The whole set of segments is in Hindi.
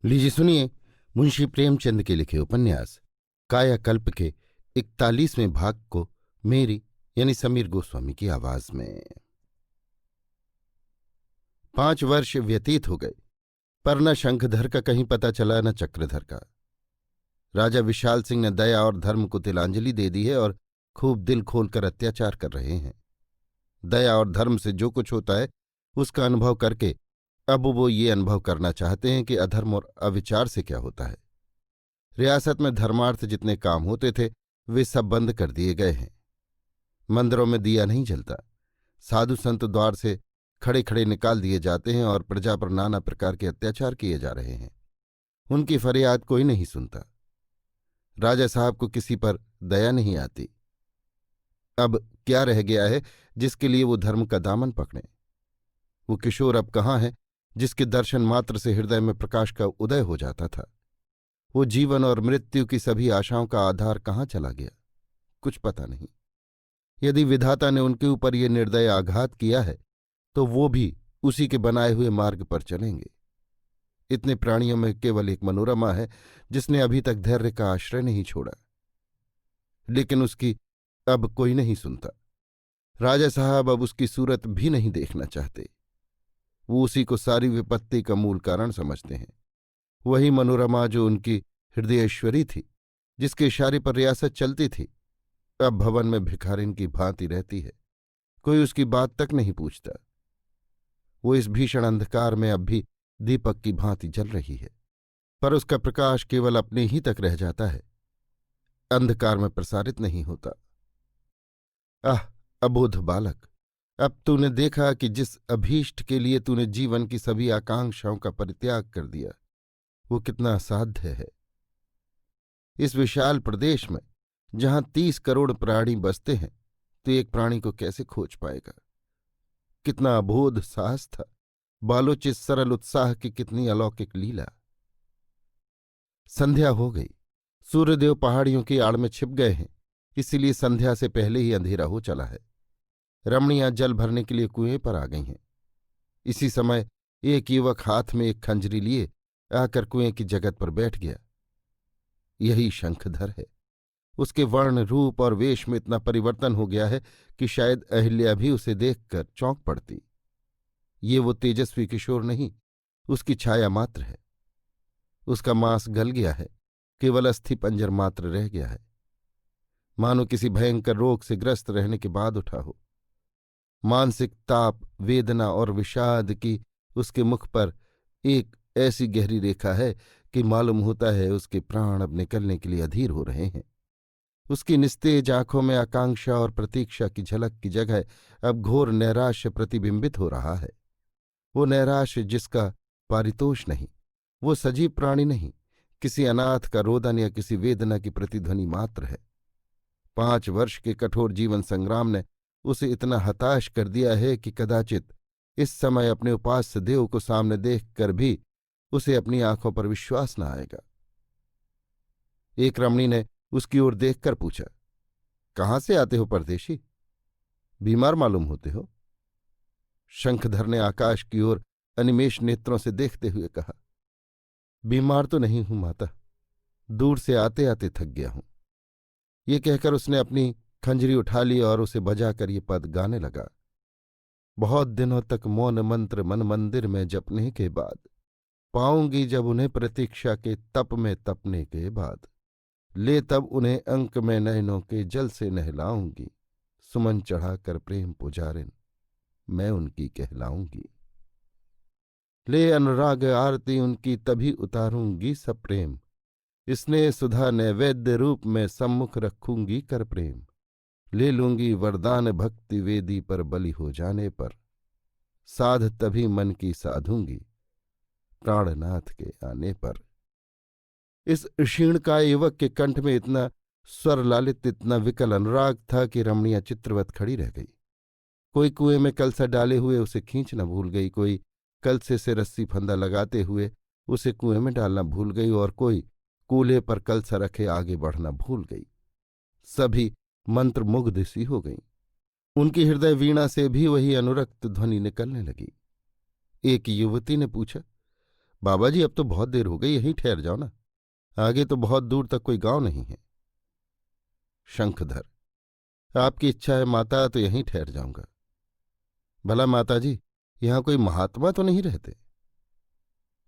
लीजिए सुनिए मुंशी प्रेमचंद के लिखे उपन्यास कायाकल्प के 41वें भाग को मेरी यानी समीर गोस्वामी की आवाज में। 5 वर्ष व्यतीत हो गए, पर न शंखधर का कहीं पता चला न चक्रधर का। राजा विशाल सिंह ने दया और धर्म को तिलांजलि दे दी है और खूब दिल खोलकर अत्याचार कर रहे हैं। दया और धर्म से जो कुछ होता है उसका अनुभव करके अब वो ये अनुभव करना चाहते हैं कि अधर्म और अविचार से क्या होता है। रियासत में धर्मार्थ जितने काम होते थे वे सब बंद कर दिए गए हैं। मंदिरों में दिया नहीं जलता, साधु संत द्वार से खड़े खड़े निकाल दिए जाते हैं और प्रजा पर नाना प्रकार के अत्याचार किए जा रहे हैं। उनकी फरियाद कोई नहीं सुनता। राजा साहब को किसी पर दया नहीं आती। अब क्या रह गया है जिसके लिए वो धर्म का दामन पकड़े? वो किशोर अब कहाँ है जिसके दर्शन मात्र से हृदय में प्रकाश का उदय हो जाता था? वो जीवन और मृत्यु की सभी आशाओं का आधार कहाँ चला गया? कुछ पता नहीं। यदि विधाता ने उनके ऊपर ये निर्दय आघात किया है तो वो भी उसी के बनाए हुए मार्ग पर चलेंगे। इतने प्राणियों में केवल एक मनोरमा है जिसने अभी तक धैर्य का आश्रय नहीं छोड़ा, लेकिन उसकी अब कोई नहीं सुनता। राजा साहब अब उसकी सूरत भी नहीं देखना चाहते। वो उसी को सारी विपत्ति का मूल कारण समझते हैं। वही मनोरमा जो उनकी हृदयेश्वरी थी, जिसके इशारे पर रियासत चलती थी, अब भवन में भिखारिन की भांति रहती है। कोई उसकी बात तक नहीं पूछता। वो इस भीषण अंधकार में अब भी दीपक की भांति जल रही है, पर उसका प्रकाश केवल अपने ही तक रह जाता है, अंधकार में प्रसारित नहीं होता। आह अबोध बालक, अब तूने देखा कि जिस अभीष्ट के लिए तूने जीवन की सभी आकांक्षाओं का परित्याग कर दिया वो कितना असाध्य है। इस विशाल प्रदेश में जहां 30 करोड़ प्राणी बसते हैं तो एक प्राणी को कैसे खोज पाएगा? कितना अबोध साहस था, बालोचित सरल उत्साह की कितनी अलौकिक लीला। संध्या हो गई। सूर्यदेव पहाड़ियों की आड़ में छिप गए हैं, इसीलिए संध्या से पहले ही अंधेरा हो चला है। रमणियां जल भरने के लिए कुएं पर आ गई हैं। इसी समय एक युवक हाथ में एक खंजरी लिए आकर कुएं की जगत पर बैठ गया। यही शंखधर है। उसके वर्ण रूप और वेश में इतना परिवर्तन हो गया है कि शायद अहिल्या भी उसे देखकर चौंक पड़ती। ये वो तेजस्वी किशोर नहीं, उसकी छाया मात्र है। उसका मांस गल गया है, केवल अस्थि पंजर मात्र रह गया है, मानो किसी भयंकर रोग से ग्रस्त रहने के बाद उठा हो। मानसिक ताप, वेदना और विषाद की उसके मुख पर एक ऐसी गहरी रेखा है कि मालूम होता है उसके प्राण अब निकलने के लिए अधीर हो रहे हैं। उसकी निस्तेज आंखों में आकांक्षा और प्रतीक्षा की झलक की जगह अब घोर नैराश्य प्रतिबिंबित हो रहा है। वो नैराश्य जिसका पारितोष नहीं, वो सजीव प्राणी नहीं, किसी अनाथ का रोदन या किसी वेदना की प्रतिध्वनि मात्र है। 5 वर्ष के कठोर जीवन संग्राम ने उसे इतना हताश कर दिया है कि कदाचित इस समय अपने उपास्य देव को सामने देखकर भी उसे अपनी आंखों पर विश्वास न आएगा। एक रमणी ने उसकी ओर देखकर पूछा, कहाँ से आते हो परदेशी? बीमार मालूम होते हो? शंखधर ने आकाश की ओर अनिमेष नेत्रों से देखते हुए कहा, बीमार तो नहीं हूं माता, दूर से आते आते थक गया हूं। ये कहकर उसने अपनी खंजरी उठा ली और उसे बजाकर ये पद गाने लगा। बहुत दिनों तक मौन मंत्र मन मंदिर में जपने के बाद पाऊंगी जब उन्हें प्रतीक्षा के तप में तपने के बाद, ले तब उन्हें अंक में नयनों के जल से नहलाऊंगी, सुमन चढ़ाकर प्रेम पुजारिन मैं उनकी कहलाऊंगी। ले अनुराग आरती उनकी तभी उतारूंगी सब प्रेम, स्नेह सुधा नैवेद्य रूप में सम्मुख रखूंगी कर प्रेम। ले लूंगी वरदान भक्ति वेदी पर बलि हो जाने पर, साध तभी मन की साधूंगी प्राणनाथ के आने पर। इस क्षीणकाय युवक के कंठ में इतना स्वर लालित, इतना विकल अनुराग था कि रमणियां चित्रवत खड़ी रह गई। कोई कुएं में कलसा डाले हुए उसे खींचना भूल गई, कोई कलसे से रस्सी फंदा लगाते हुए उसे कुएं में डालना भूल गई और कोई कूल्हे पर कलसा रखे आगे बढ़ना भूल गई। सभी मंत्रमुग्ध सी हो गईं। उनकी हृदय वीणा से भी वही अनुरक्त ध्वनि निकलने लगी। एक युवती ने पूछा, बाबा जी, अब तो बहुत देर हो गई, यहीं ठहर जाओ ना, आगे तो बहुत दूर तक कोई गांव नहीं है। शंखधर, आपकी इच्छा है माता, तो यहीं ठहर जाऊंगा। भला माताजी, यहां कोई महात्मा तो नहीं रहते?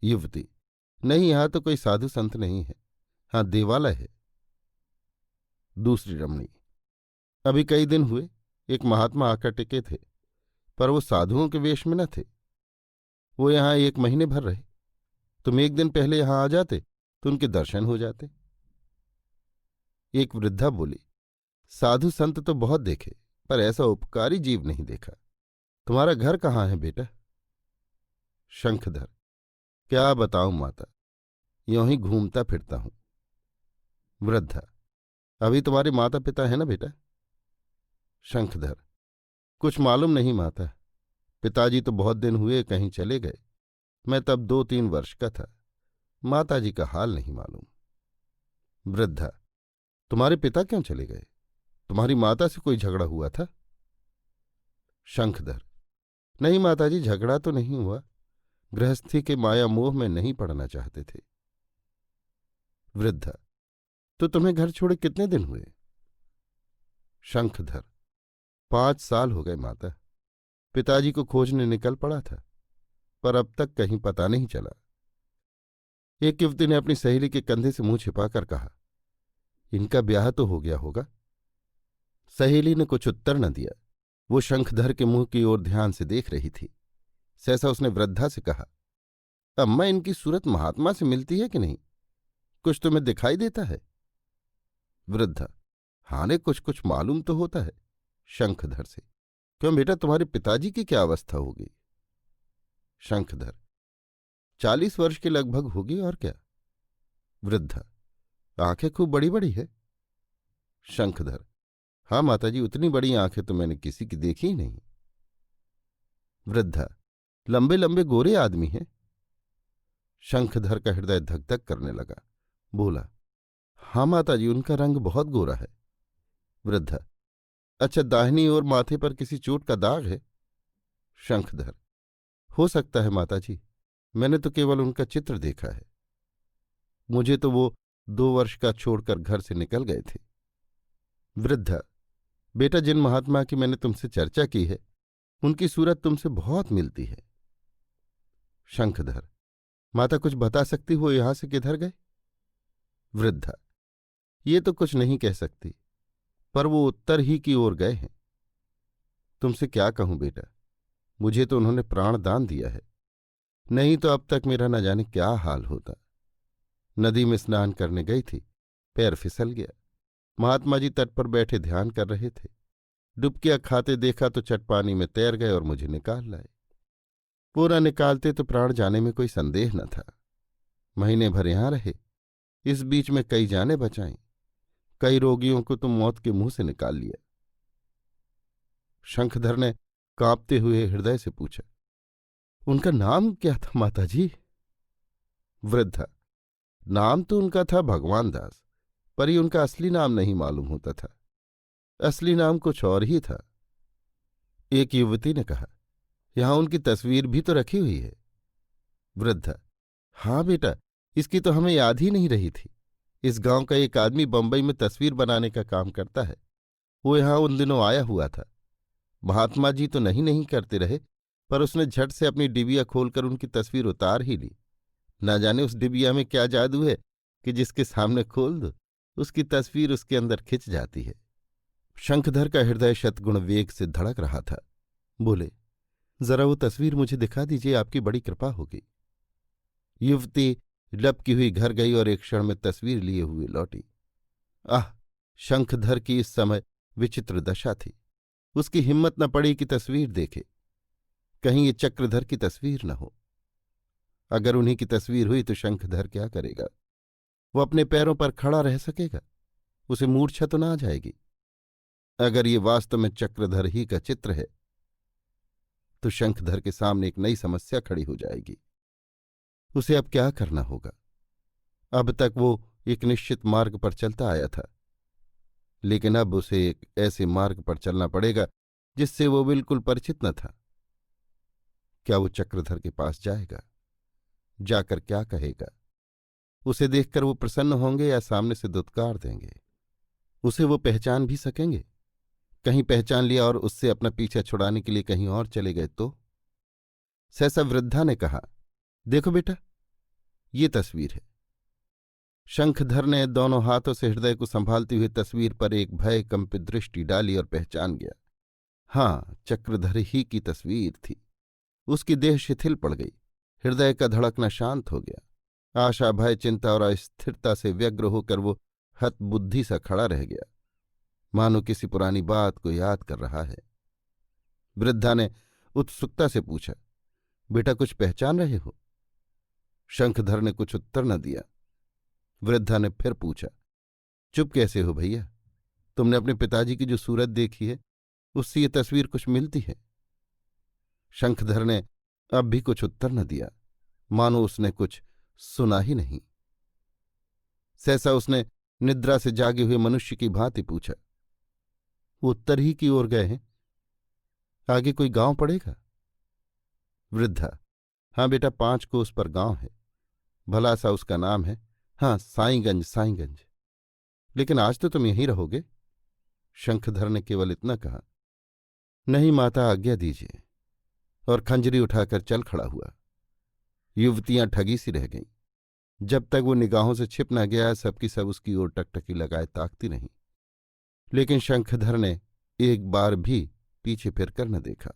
युवती, नहीं, यहां तो कोई साधु संत नहीं है, हाँ देवालय है। दूसरी रमणी, अभी कई दिन हुए एक महात्मा आकर टिके थे, पर वो साधुओं के वेश में न थे। वो यहां 1 महीने भर रहे। तुम एक दिन पहले यहां आ जाते तो उनके दर्शन हो जाते। एक वृद्धा बोली, साधु संत तो बहुत देखे, पर ऐसा उपकारी जीव नहीं देखा। तुम्हारा घर कहाँ है बेटा? शंखधर, क्या बताऊं माता, यों ही घूमता फिरता हूं। वृद्धा, अभी तुम्हारे माता पिता है ना बेटा? शंखधर, कुछ मालूम नहीं माता, पिताजी तो बहुत दिन हुए कहीं चले गए, मैं तब 2-3 वर्ष का था। माताजी का हाल नहीं मालूम। वृद्धा, तुम्हारे पिता क्यों चले गए? तुम्हारी माता से कोई झगड़ा हुआ था? शंखधर, नहीं माताजी, झगड़ा तो नहीं हुआ, गृहस्थी के माया मोह में नहीं पड़ना चाहते थे। वृद्धा, तो तुम्हें घर छोड़े कितने दिन हुए? शंखधर, 5 साल हो गए माता। पिताजी को खोजने निकल पड़ा था, पर अब तक कहीं पता नहीं चला। एक युवती ने अपनी सहेली के कंधे से मुंह छिपाकर कहा, इनका ब्याह तो हो गया होगा। सहेली ने कुछ उत्तर न दिया। वो शंखधर के मुंह की ओर ध्यान से देख रही थी। सहसा उसने वृद्धा से कहा, अम्मा, इनकी सूरत महात्मा से मिलती है कि नहीं? कुछ तुम्हें दिखाई देता है? वृद्धा, हाँ ने, कुछ कुछ मालूम तो होता है। शंखधर से, क्यों बेटा, तुम्हारे पिताजी की क्या अवस्था होगी? शंखधर, 40 वर्ष के लगभग होगी, और क्या? वृद्धा, आंखें खूब बड़ी बड़ी है। शंखधर, हाँ माताजी, उतनी बड़ी आंखें तो मैंने किसी की देखी ही नहीं। वृद्धा, लंबे लंबे गोरे आदमी हैं। शंखधर का हृदय धक धक करने लगा। बोला, हाँ माताजी, उनका रंग बहुत गोरा है। वृद्धा, अच्छा, दाहिनी ओर माथे पर किसी चोट का दाग है? शंखधर, हो सकता है माताजी, मैंने तो केवल उनका चित्र देखा है। मुझे तो वो 2 वर्ष का छोड़कर घर से निकल गए थे। वृद्धा, बेटा, जिन महात्मा की मैंने तुमसे चर्चा की है, उनकी सूरत तुमसे बहुत मिलती है। शंखधर, माता, कुछ बता सकती हो यहां से किधर गए? वृद्धा, ये तो कुछ नहीं कह सकती, पर वो उत्तर ही की ओर गए हैं। तुमसे क्या कहूं बेटा, मुझे तो उन्होंने प्राण दान दिया है, नहीं तो अब तक मेरा न जाने क्या हाल होता। नदी में स्नान करने गई थी, पैर फिसल गया। महात्मा जी तट पर बैठे ध्यान कर रहे थे, डुबकियां खाते देखा तो चटपानी में तैर गए और मुझे निकाल लाए। पूरा निकालते तो प्राण जाने में कोई संदेह न था। महीने भर यहां रहे, इस बीच में कई जानें बचाईं, कई रोगियों को तो मौत के मुंह से निकाल लिया। शंखधर ने कांपते हुए हृदय से पूछा, उनका नाम क्या था माताजी? वृद्धा, नाम तो उनका था भगवान दास, पर ये उनका असली नाम नहीं मालूम होता था। असली नाम कुछ और ही था। एक युवती ने कहा, यहां उनकी तस्वीर भी तो रखी हुई है। वृद्धा, हाँ बेटा, इसकी तो हमें याद ही नहीं रही थी। इस गांव का एक आदमी बंबई में तस्वीर बनाने का काम करता है, वो यहां उन दिनों आया हुआ था। महात्मा जी तो नहीं करते रहे, पर उसने झट से अपनी डिबिया खोलकर उनकी तस्वीर उतार ही ली। ना जाने उस डिबिया में क्या जादू है कि जिसके सामने खोल दो, उसकी तस्वीर उसके अंदर खिंच जाती है। शंखधर का हृदय शतगुण वेग से धड़क रहा था। बोले, जरा वो तस्वीर मुझे दिखा दीजिए, आपकी बड़ी कृपा होगी। युवती लपकी हुई घर गई और एक क्षण में तस्वीर लिए हुए लौटी। आह, शंखधर की इस समय विचित्र दशा थी। उसकी हिम्मत न पड़ी कि तस्वीर देखे, कहीं ये चक्रधर की तस्वीर न हो। अगर उन्हीं की तस्वीर हुई तो शंखधर क्या करेगा? वो अपने पैरों पर खड़ा रह सकेगा? उसे मूर्छा तो ना आ जाएगी? अगर ये वास्तव में चक्रधर ही का चित्र है तो शंखधर के सामने एक नई समस्या खड़ी हो जाएगी। उसे अब क्या करना होगा? अब तक वो एक निश्चित मार्ग पर चलता आया था, लेकिन अब उसे एक ऐसे मार्ग पर चलना पड़ेगा जिससे वो बिल्कुल परिचित न था। क्या वो चक्रधर के पास जाएगा? जाकर क्या कहेगा? उसे देखकर वो प्रसन्न होंगे या सामने से दुत्कार देंगे? उसे वो पहचान भी सकेंगे? कहीं पहचान लिया और उससे अपना पीछा छुड़ाने के लिए कहीं और चले गए तो? सहसा वृद्धा ने कहा, देखो बेटा, ये तस्वीर है। शंखधर ने दोनों हाथों से हृदय को संभालती हुई तस्वीर पर एक भय कंपित दृष्टि डाली और पहचान गया। हाँ, चक्रधर ही की तस्वीर थी। उसकी देह शिथिल पड़ गई, हृदय का धड़कना शांत हो गया। आशा, भय, चिंता और अस्थिरता से व्यग्र होकर वो हतबुद्धि सा खड़ा रह गया, मानो किसी पुरानी बात को याद कर रहा है। वृद्धा ने उत्सुकता से पूछा, बेटा कुछ पहचान रहे हो? शंखधर ने कुछ उत्तर न दिया। वृद्धा ने फिर पूछा, चुप कैसे हो भैया? तुमने अपने पिताजी की जो सूरत देखी है उससे ये तस्वीर कुछ मिलती है? शंखधर ने अब भी कुछ उत्तर न दिया, मानो उसने कुछ सुना ही नहीं। सहसा उसने निद्रा से जागे हुए मनुष्य की भांति पूछा, वो उत्तर ही की ओर गए हैं, आगे कोई गांव पड़ेगा? वृद्धा, हाँ बेटा, 5 कोस पर गांव है, भला सा उसका नाम है, हाँ, साईंगंज, साईंगंज। लेकिन आज तो तुम यहीं रहोगे? शंखधर ने केवल इतना कहा, नहीं माता, आज्ञा दीजिए, और खंजरी उठाकर चल खड़ा हुआ। युवतियां ठगी सी रह गईं। जब तक वो निगाहों से छिप न गया सबकी सब उसकी ओर टकटकी लगाए ताकती रहीं। लेकिन शंखधर ने एक बार भी पीछे फिरकर न देखा।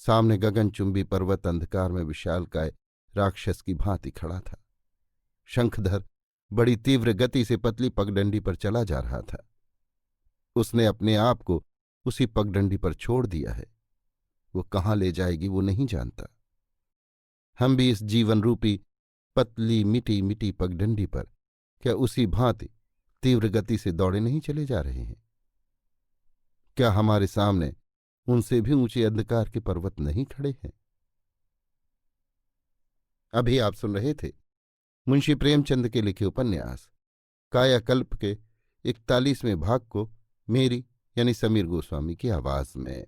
सामने गगनचुंबी पर्वत अंधकार में विशालकाय राक्षस की भांति खड़ा था। शंखधर बड़ी तीव्र गति से पतली पगडंडी पर चला जा रहा था। उसने अपने आप को उसी पगडंडी पर छोड़ दिया है। वो कहाँ ले जाएगी वो नहीं जानता। हम भी इस जीवन रूपी पतली मिटी मिटी पगडंडी पर क्या उसी भांति तीव्र गति से दौड़े नहीं चले जा रहे हैं? क्या हमारे सामने उनसे भी ऊंचे अंधकार के पर्वत नहीं खड़े हैं? अभी आप सुन रहे थे मुंशी प्रेमचंद के लिखे उपन्यास कायाकल्प के 41वें भाग को मेरी यानी समीर गोस्वामी की आवाज में।